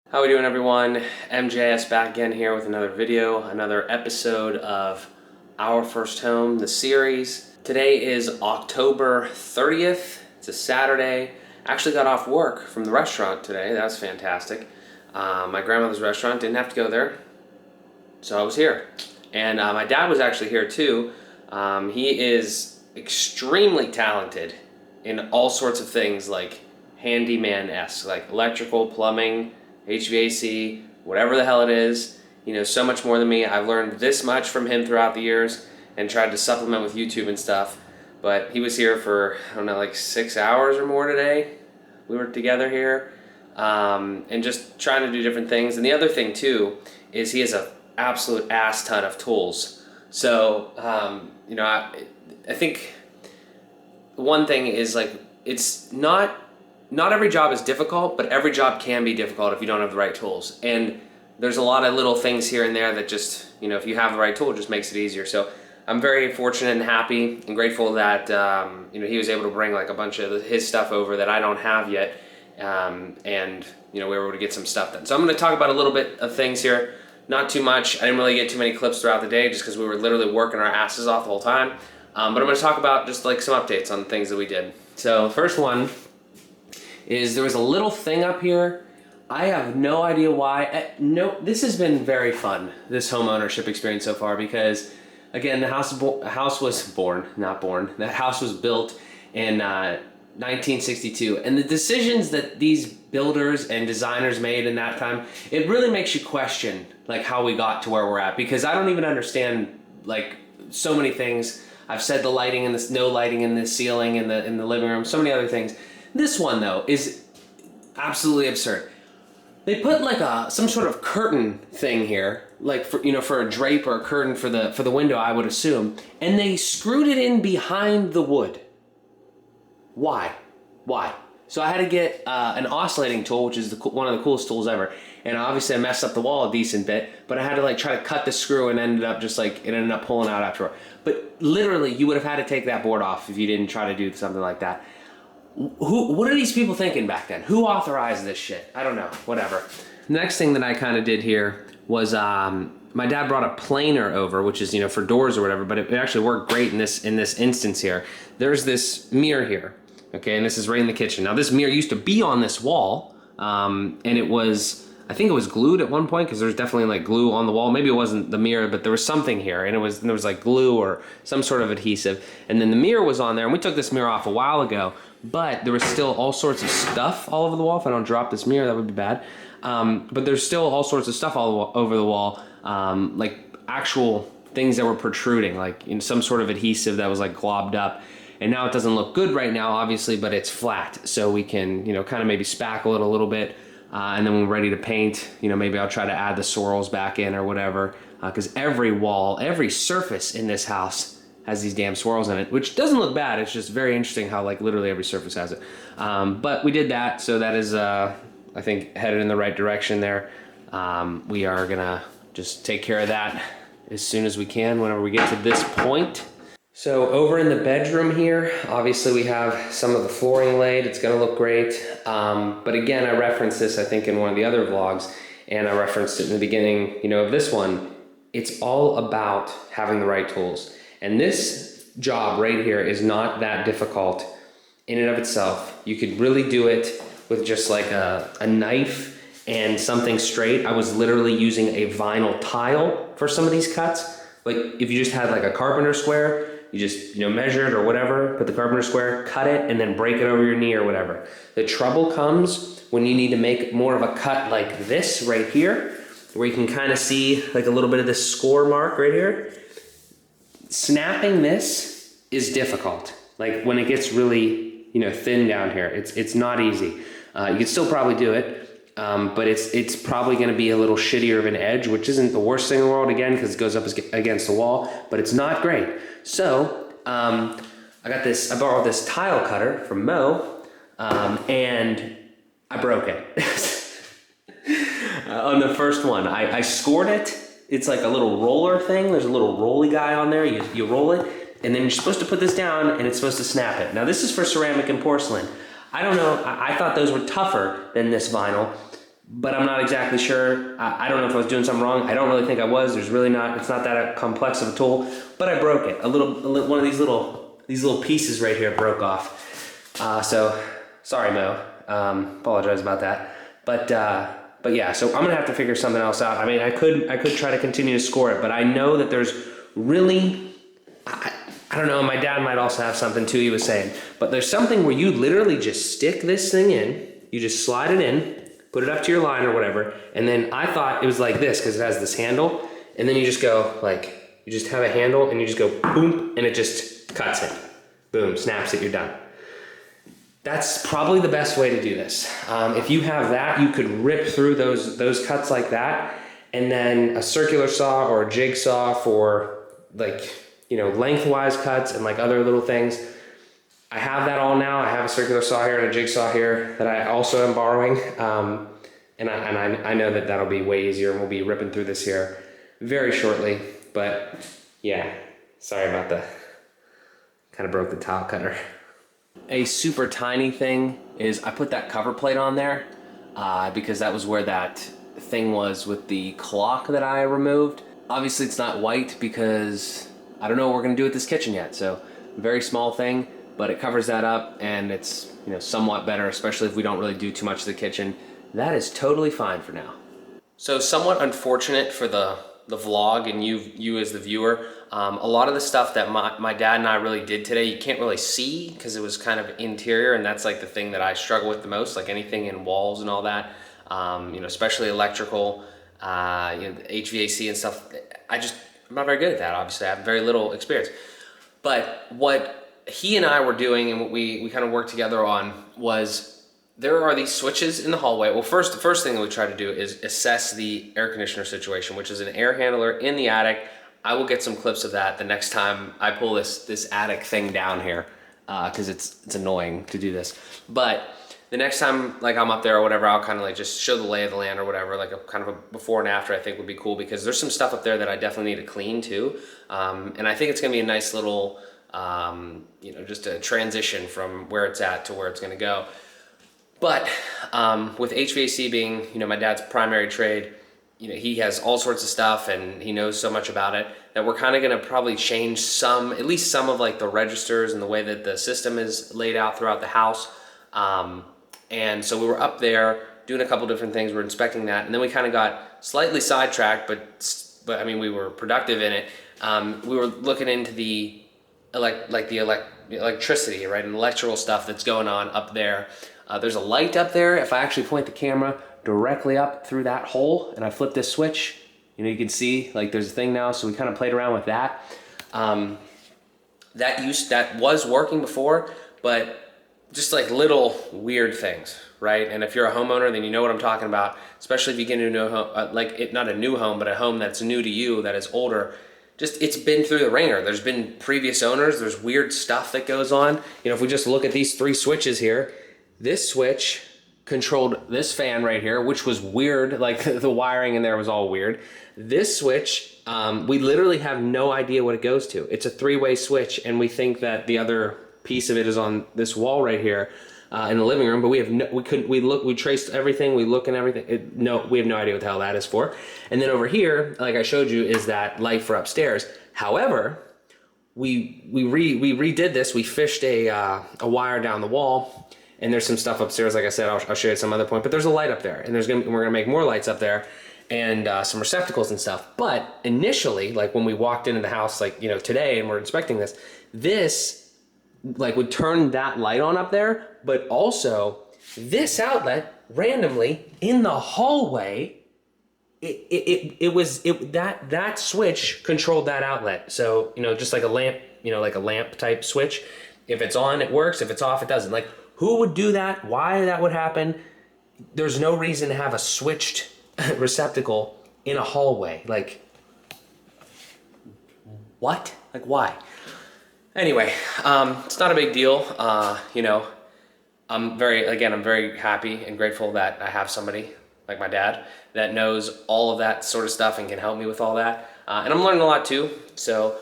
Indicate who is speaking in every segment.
Speaker 1: How we doing, everyone? MJS back again here with another video, another episode of Our First Home, the series. Today is October 30th. It's a Saturday. I actually got off work from the restaurant today. That was fantastic. My grandmother's restaurant, didn't have to go there, so I was here. And my dad was actually here too. He is extremely talented in all sorts of things, like handyman-esque, like electrical, plumbing, HVAC, whatever the hell it is. He knows so much more than me. I've learned this much from him throughout the years and tried to supplement with YouTube and stuff. But he was here for, I don't know, like 6 hours or more today. We were together here and just trying to do different things. And the other thing too is he has an absolute ass ton of tools. So, I think one thing is, like, it's not every job is difficult, but every job can be difficult if you don't have the right tools. And there's a lot of little things here and there that just, if you have the right tool, it just makes it easier. So I'm very fortunate and happy and grateful that, he was able to bring like a bunch of his stuff over that I don't have yet. And we were able to get some stuff done. So I'm going to talk about a little bit of things here. Not too much. I didn't really get too many clips throughout the day just because we were literally working our asses off the whole time. But I'm going to talk about just like some updates on things that we did. So first one is there was a little thing up here. I have no idea why. This has been very fun, this home ownership experience so far, because again, the house was built in 1962, and the decisions that these builders and designers made in that time, it really makes you question like how we got to where we're at, because I don't even understand like so many things. I've said the lighting and this, no lighting in the ceiling in the living room, so many other things. This one though is absolutely absurd. They put like some sort of curtain thing here, like for a drape or a curtain for the window, I would assume, and they screwed it in behind the wood. Why? So I had to get an oscillating tool, which is one of the coolest tools ever. And obviously I messed up the wall a decent bit, but I had to like try to cut the screw and it ended up pulling out after. But literally you would have had to take that board off if you didn't try to do something like that. What are these people thinking back then? Who authorized this shit? I don't know, whatever. Next thing that I kind of did here was my dad brought a planer over, which is, for doors or whatever, but it actually worked great in this instance here. There's this mirror here, okay, and this is right in the kitchen. Now this mirror used to be on this wall, and I think it was glued at one point, because there's definitely like glue on the wall. Maybe it wasn't the mirror, but there was something here, and there was like glue or some sort of adhesive. And then the mirror was on there, and we took this mirror off a while ago, but there was still all sorts of stuff all over the wall. If I don't drop this mirror, that would be bad. But there's still all sorts of stuff all over the wall, like actual things that were protruding, like in some sort of adhesive that was like globbed up. And now it doesn't look good right now, obviously, but it's flat. So we can, kind of maybe spackle it a little bit. And then when we're ready to paint, maybe I'll try to add the swirls back in or whatever. Because every wall, every surface in this house has these damn swirls in it, which doesn't look bad. It's just very interesting how like literally every surface has it. But we did that, so that is, I think, headed in the right direction there. We are gonna just take care of that as soon as we can whenever we get to this point. So over in the bedroom here, obviously we have some of the flooring laid. It's gonna look great. But again, I referenced this, I think, in one of the other vlogs, and I referenced it in the beginning, of this one. It's all about having the right tools. And this job right here is not that difficult in and of itself. You could really do it with just like a knife and something straight. I was literally using a vinyl tile for some of these cuts. Like if you just had like a carpenter square, you just, measure it or whatever, put the carpenter square, cut it, and then break it over your knee or whatever. The trouble comes when you need to make more of a cut like this right here, where you can kind of see like a little bit of this score mark right here. Snapping this is difficult. Like when it gets really, thin down here, it's not easy. You can still probably do it, but it's probably going to be a little shittier of an edge, which isn't the worst thing in the world, again, because it goes up against the wall, but it's not great. So I borrowed this tile cutter from Mo, and I broke it. On the first one, I scored it. It's like a little roller thing. There's a little rolly guy on there. You roll it, and then you're supposed to put this down, and it's supposed to snap it. Now this is for ceramic and porcelain. I don't know, I thought those were tougher than this vinyl, but I'm not exactly sure. I don't know if I was doing something wrong. I don't really think I was. It's not that complex of a tool, but I broke it. One of these little pieces right here broke off. So sorry, Mo. Apologize about that. But yeah, so I'm gonna have to figure something else out. I mean, I could try to continue to score it, but I know that there's really, I don't know, my dad might also have something too, he was saying, but there's something where you literally just stick this thing in, you just slide it in, put it up to your line or whatever, and then I thought it was like this because it has this handle, and then you just go like, you just have a handle and you just go boom, and it just cuts it. Boom, snaps it, you're done. That's probably the best way to do this. If you have that, you could rip through those cuts like that, and then a circular saw or a jigsaw for like, you know, lengthwise cuts and like other little things. I have that all now. I have a circular saw here and a jigsaw here that I also am borrowing. And I know that that'll be way easier, and we'll be ripping through this here very shortly. But yeah, sorry about the, kind of broke the tile cutter. A super tiny thing is I put that cover plate on there because that was where that thing was with the clock that I removed. Obviously it's not white because I don't know what we're gonna do with this kitchen yet. So very small thing, but it covers that up, and it's, you know, somewhat better, especially if we don't really do too much to the kitchen. That is totally fine for now. So somewhat unfortunate for the vlog and you as the viewer. A lot of the stuff that my dad and I really did today, you can't really see because it was kind of interior, and that's like the thing that I struggle with the most, like anything in walls and all that, you know, especially electrical, you know, HVAC and stuff. I'm not very good at that, obviously. I have very little experience. But what he and I were doing and what we kind of worked together on was, there are these switches in the hallway. Well, the first thing that we try to do is assess the air conditioner situation, which is an air handler in the attic. I will get some clips of that the next time I pull this attic thing down here, because it's annoying to do this. But the next time like I'm up there or whatever, I'll kind of like just show the lay of the land or whatever, like a kind of a before and after I think would be cool, because there's some stuff up there that I definitely need to clean too. And I think it's gonna be a nice little, you know, just a transition from where it's at to where it's gonna go. But with HVAC being, you know, my dad's primary trade, you know, he has all sorts of stuff and he knows so much about it that we're kind of going to probably change at least some of like the registers and the way that the system is laid out throughout the house. And so we were up there doing a couple different things. We're inspecting that, and then we kind of got slightly sidetracked, but I mean, we were productive in it. We were looking into the electricity, right, and electrical stuff that's going on up there. There's a light up there. If I actually point the camera directly up through that hole and I flip this switch, you know, you can see like there's a thing now. So we kind of played around with that. That was working before, but just like little weird things, right? And if you're a homeowner, then you know what I'm talking about. Especially if you get into a home, not a new home, but a home that's new to you, that is older. Just, it's been through the ringer. There's been previous owners. There's weird stuff that goes on. You know, if we just look at these 3 switches here. This switch controlled this fan right here, which was weird. Like the wiring in there was all weird. This switch, we literally have no idea what it goes to. It's a 3-way switch, and we think that the other piece of it is on this wall right here in the living room. But we traced everything. We look and everything. We have no idea what the hell that is for. And then over here, like I showed you, is that light for upstairs. However, we redid this. We fished a wire down the wall. And there's some stuff upstairs, like I said, I'll show you at some other point, but there's a light up there, and we're gonna make more lights up there, and some receptacles and stuff. But initially, like when we walked into the house, like, you know, today, and we're inspecting this like would turn that light on up there, but also this outlet randomly in the hallway, that switch controlled that outlet. So, you know, just like a lamp, you know, like a lamp type switch. If it's on, it works. If it's off, it doesn't. Like, who would do that? Why that would happen? There's no reason to have a switched receptacle in a hallway. Like, what? Like, why? Anyway, it's not a big deal. You know, I'm very happy and grateful that I have somebody like my dad that knows all of that sort of stuff and can help me with all that. And I'm learning a lot too. So,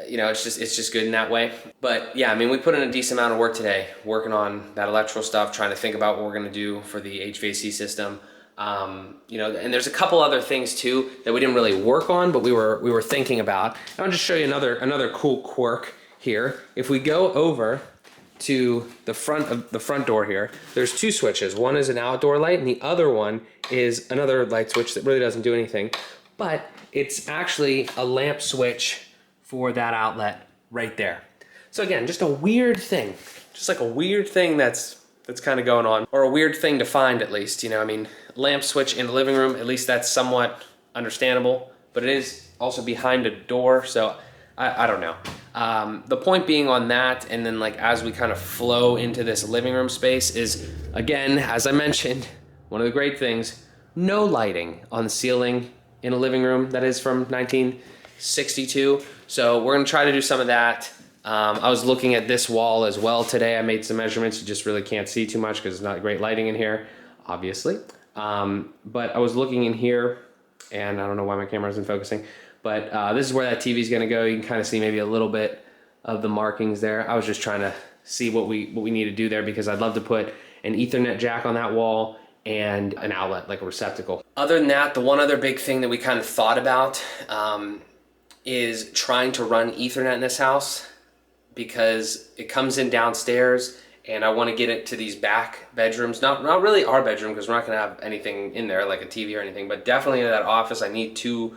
Speaker 1: you know, it's just good in that way. But yeah, I mean, we put in a decent amount of work today, working on that electrical stuff, trying to think about what we're gonna do for the HVAC system. You know, and there's a couple other things too that we didn't really work on, but we were thinking about. And I'll just show you another cool quirk here. If we go over to the front door here, there's two switches. One is an outdoor light, and the other one is another light switch that really doesn't do anything, but it's actually a lamp switch for that outlet right there. So again, just a weird thing, just like a weird thing that's kind of going on, or a weird thing to find at least. You know, I mean, lamp switch in the living room, at least that's somewhat understandable, but it is also behind a door, so I don't know. The point being on that, and then like as we kind of flow into this living room space is, again, as I mentioned, one of the great things, no lighting on the ceiling in a living room that is from 1962. So we're gonna try to do some of that. I was looking at this wall as well today. I made some measurements. You just really can't see too much because it's not great lighting in here, obviously. But I was looking in here, and I don't know why my camera isn't focusing, but this is where that TV is going to go. You can kind of see maybe a little bit of the markings there. I was just trying to see what we need to do there, because I'd love to put an Ethernet jack on that wall and an outlet, like a receptacle. Other than that, the one other big thing that we kind of thought about is trying to run Ethernet in this house, because it comes in downstairs and I want to get it to these back bedrooms. Not really our bedroom, because we're not going to have anything in there like a TV or anything, but definitely in that office I need two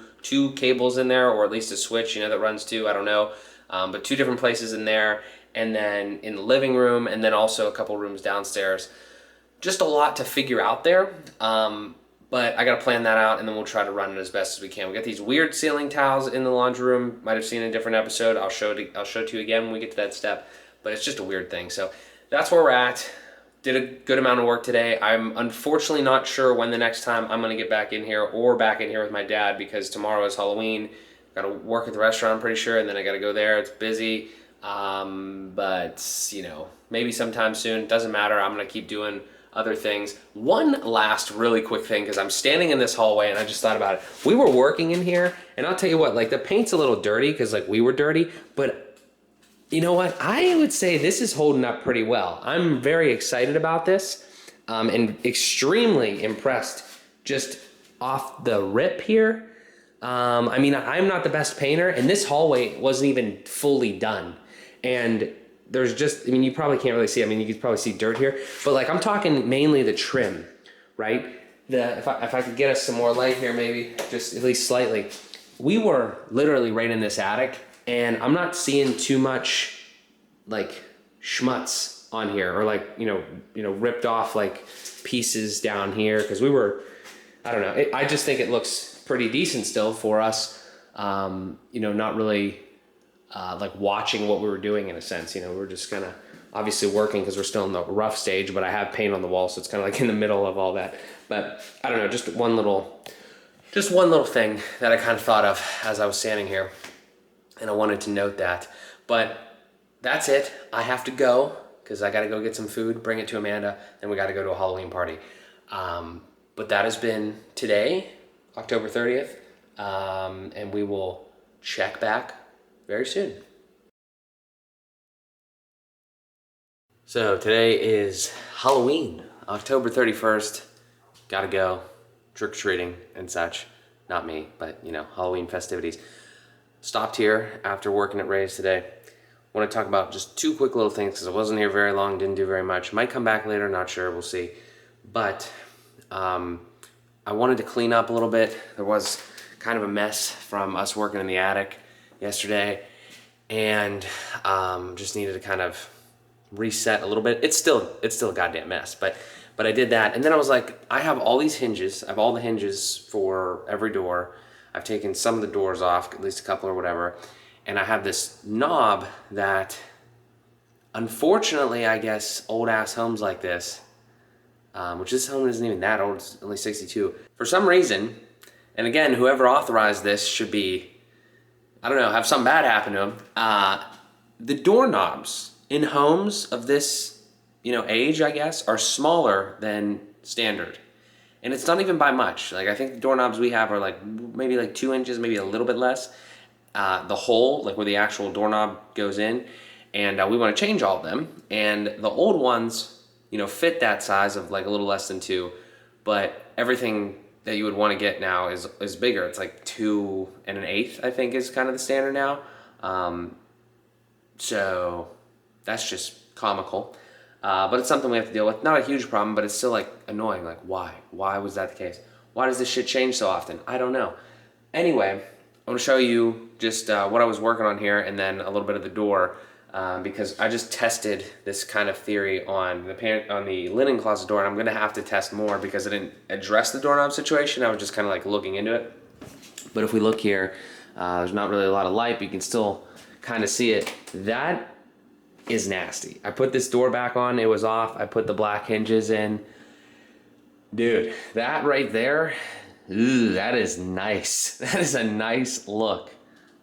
Speaker 1: cables in there, or at least a switch, you know, that runs two, I don't know. But two different places in there, and then in the living room, and then also a couple rooms downstairs. Just a lot to figure out there. But I got to plan that out, and then we'll try to run it as best as we can. We got these weird ceiling towels in the laundry room. Might have seen in a different episode. I'll show it to you again when we get to that step. But it's just a weird thing. So that's where we're at. Did a good amount of work today. I'm unfortunately not sure when the next time I'm going to get back in here, or back in here with my dad, because tomorrow is Halloween. Got to work at the restaurant, I'm pretty sure, and then I got to go there. It's busy. But, you know, maybe sometime soon. Doesn't matter. I'm going to keep doing other things. One last really quick thing, because I'm standing in this hallway and I just thought about it. We were working in here, and I'll tell you what, like the paint's a little dirty because like we were dirty, but you know what? I would say this is holding up pretty well. I'm very excited about this, and extremely impressed just off the rip here. I mean, I'm not the best painter, and this hallway wasn't even fully done. And there's just, I mean, you probably can't really see. I mean, you could probably see dirt here, but like I'm talking mainly the trim, right? If I could get us some more light here, maybe just at least slightly. We were literally right in this attic, and I'm not seeing too much like schmutz on here, or like, you know, ripped off like pieces down here. Cause we were, I don't know. I just think it looks pretty decent still for us. You know, not really, like watching what we were doing in a sense. You know, we're just kind of obviously working because we're still in the rough stage, but I have paint on the wall, so it's kind of like in the middle of all that. But I don't know, just one little thing that I kind of thought of as I was standing here, and I wanted to note that. But that's it. I have to go because I got to go get some food, bring it to Amanda, then we got to go to a Halloween party. But that has been today, October 30th, and we will check back very soon. So today is Halloween, October 31st. Gotta go trick-or-treating and such. Not me, but you know, Halloween festivities. Stopped here after working at Ray's today. Want to talk about just two quick little things because I wasn't here very long, didn't do very much. Might come back later, not sure, we'll see. But I wanted to clean up a little bit. There was kind of a mess from us working in the attic yesterday, and just needed to kind of reset a little bit. It's still a goddamn mess, but I did that, and then I was like, I have all these hinges. I have all the hinges for every door. I've taken some of the doors off, at least a couple or whatever, and I have this knob that, unfortunately, I guess old ass homes like this, which this home isn't even that old, it's only 62. For some reason, and again, whoever authorized this should be, I don't know, have something bad happen to them. The doorknobs in homes of this, you know, age, I guess, are smaller than standard. And it's not even by much. Like, I think the doorknobs we have are like, maybe like 2 inches, maybe a little bit less. The hole, like where the actual doorknob goes in. And we want to change all of them. And the old ones, you know, fit that size of like a little less than 2. but everything that you would want to get now is bigger. It's like 2 1/8, I think, is kind of the standard now. So that's just comical. But it's something we have to deal with. Not a huge problem, but it's still like annoying. Like, why? Why was that the case? Why does this shit change so often? I don't know. Anyway, I want to show you just what I was working on here, and then a little bit of the door, because I just tested this kind of theory on the linen closet door, and I'm gonna have to test more because I didn't address the doorknob situation. I was just kind of like looking into it. But if we look here, there's not really a lot of light, but you can still kind of see it. That is nasty. I put this door back on, it was off. I put the black hinges in. Dude, that right there, ooh, that is nice. That is a nice look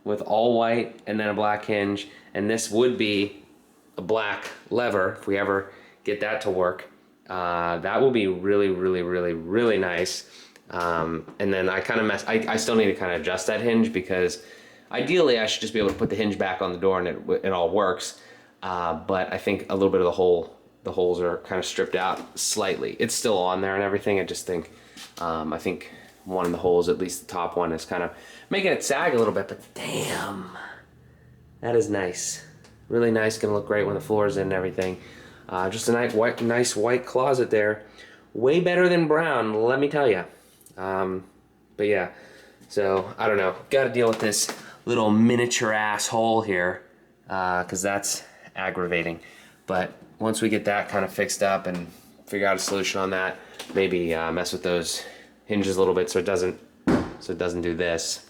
Speaker 1: with all white and then a black hinge. And this would be a black lever if we ever get that to work. That will be really, really, really, really nice. And then I kind of I still need to kind of adjust that hinge, because ideally I should just be able to put the hinge back on the door and it all works. But I think a little bit of the holes are kind of stripped out slightly. It's still on there and everything. I just think, I think one of the holes, at least the top one, is kind of making it sag a little bit, but damn, that is nice. Really nice, gonna look great when the floor is in and everything. Just a nice white closet there. Way better than brown, let me tell you. But yeah, so I don't know. Gotta deal with this little miniature ass hole here, because that's aggravating. But once we get that kind of fixed up and figure out a solution on that, maybe mess with those hinges a little bit so it doesn't do this.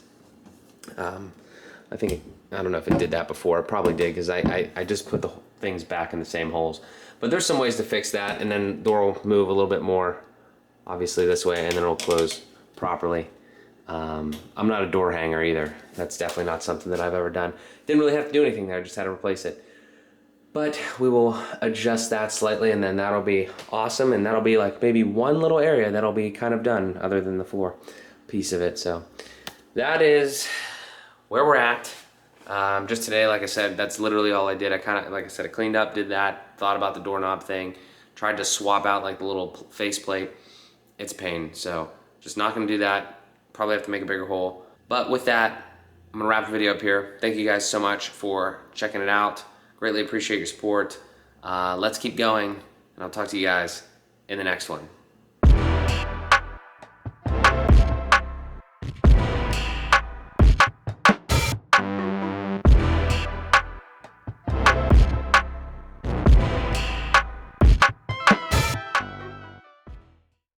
Speaker 1: I don't know if it did that before. It probably did, because I just put the things back in the same holes. But there's some ways to fix that, and then the door will move a little bit more, obviously this way, and then it'll close properly. I'm not a door hanger either. That's definitely not something that I've ever done. Didn't really have to do anything there, just had to replace it. But we will adjust that slightly, and then that'll be awesome, and that'll be like maybe one little area that'll be kind of done other than the floor piece of it. So that is where we're at. Just today, like I said, that's literally all I did. I kind of, like I said, I cleaned up, did that, thought about the doorknob thing, tried to swap out like the little faceplate. It's a pain, so just not gonna do that. Probably have to make a bigger hole. But with that, I'm gonna wrap the video up here. Thank you guys so much for checking it out. Greatly appreciate your support. Let's keep going, and I'll talk to you guys in the next one.